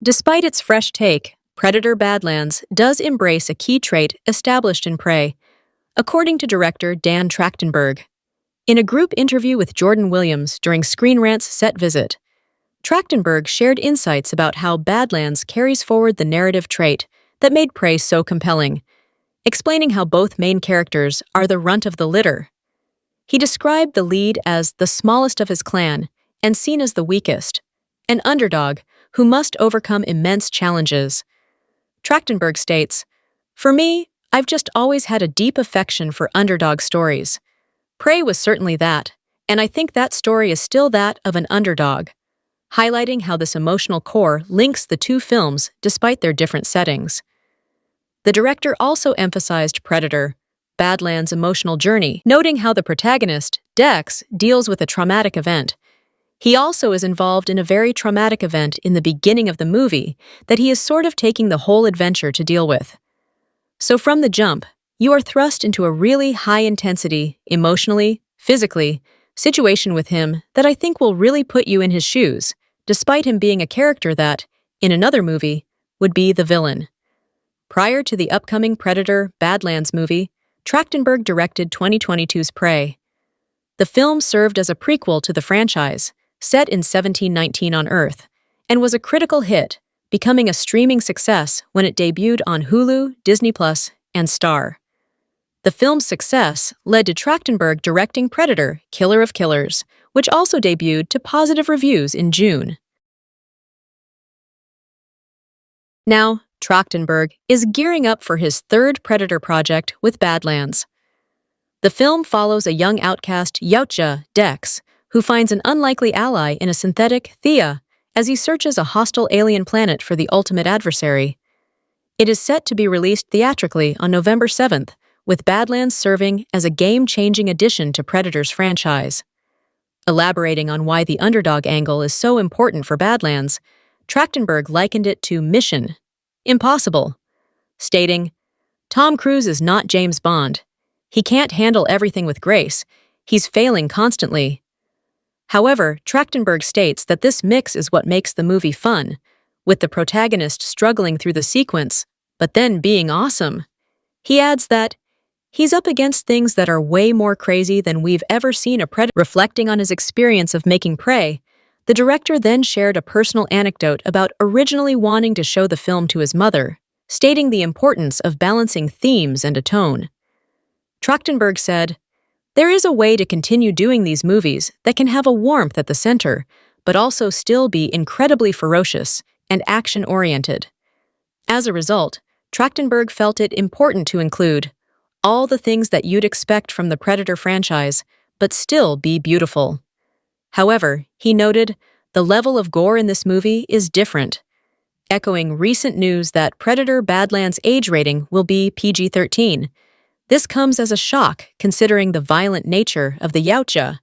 Despite its fresh take, Predator Badlands does embrace a key trait established in Prey, according to director Dan Trachtenberg. In a group interview with Jordan Williams during Screen Rant's set visit, Trachtenberg shared insights about how Badlands carries forward the narrative trait that made Prey so compelling, explaining how both main characters are the runt of the litter. He described the lead as the smallest of his clan and seen as the weakest, an underdog who must overcome immense challenges. Trachtenberg states, "For me, I've just always had a deep affection for underdog stories. Prey was certainly that, and I think that story is still that of an underdog," highlighting how this emotional core links the two films despite their different settings. The director also emphasized Predator Badlands' emotional journey, noting how the protagonist, Dex, deals with a traumatic event. He also is involved in a very traumatic event in the beginning of the movie that he is sort of taking the whole adventure to deal with. So from the jump, you are thrust into a really high-intensity, emotionally, physically, situation with him that I think will really put you in his shoes, despite him being a character that, in another movie, would be the villain. Prior to the upcoming Predator Badlands movie, Trachtenberg directed 2022's Prey. The film served as a prequel to the franchise, set in 1719 on Earth, and was a critical hit, becoming a streaming success when it debuted on Hulu, Disney+, and Star. The film's success led to Trachtenberg directing Predator, Killer of Killers, which also debuted to positive reviews in June. Now, Trachtenberg is gearing up for his third Predator project with Badlands. The film follows a young outcast Yautja, Dex, who finds an unlikely ally in a synthetic Thea as he searches a hostile alien planet for the ultimate adversary. It is set to be released theatrically on November 7th, with Badlands serving as a game-changing addition to Predator's franchise. Elaborating on why the underdog angle is so important for Badlands, Trachtenberg likened it to Mission Impossible, stating, "Tom Cruise is not James Bond. He can't handle everything with grace. He's failing constantly." However, Trachtenberg states that this mix is what makes the movie fun, with the protagonist struggling through the sequence, but then being awesome. He adds that he's up against things that are way more crazy than we've ever seen a Predator. Reflecting on his experience of making Prey, the director then shared a personal anecdote about originally wanting to show the film to his mother, stating the importance of balancing themes and a tone. Trachtenberg said, "There is a way to continue doing these movies that can have a warmth at the center, but also still be incredibly ferocious and action-oriented." As a result, Trachtenberg felt it important to include all the things that you'd expect from the Predator franchise, but still be beautiful. However, he noted, the level of gore in this movie is different, echoing recent news that Predator Badlands' age rating will be PG-13. This comes as a shock considering the violent nature of the Yautja.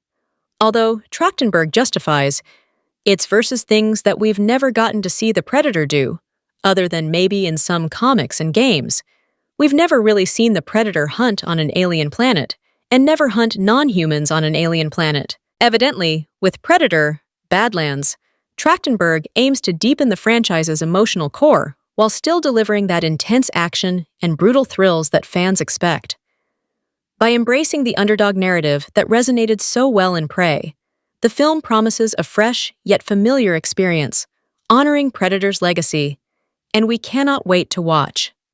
Although Trachtenberg justifies, it's versus things that we've never gotten to see the Predator do, other than maybe in some comics and games. We've never really seen the Predator hunt on an alien planet, and never hunt non-humans on an alien planet. Evidently, with Predator Badlands, Trachtenberg aims to deepen the franchise's emotional core while still delivering that intense action and brutal thrills that fans expect. By embracing the underdog narrative that resonated so well in Prey, the film promises a fresh yet familiar experience, honoring Predator's legacy, and we cannot wait to watch.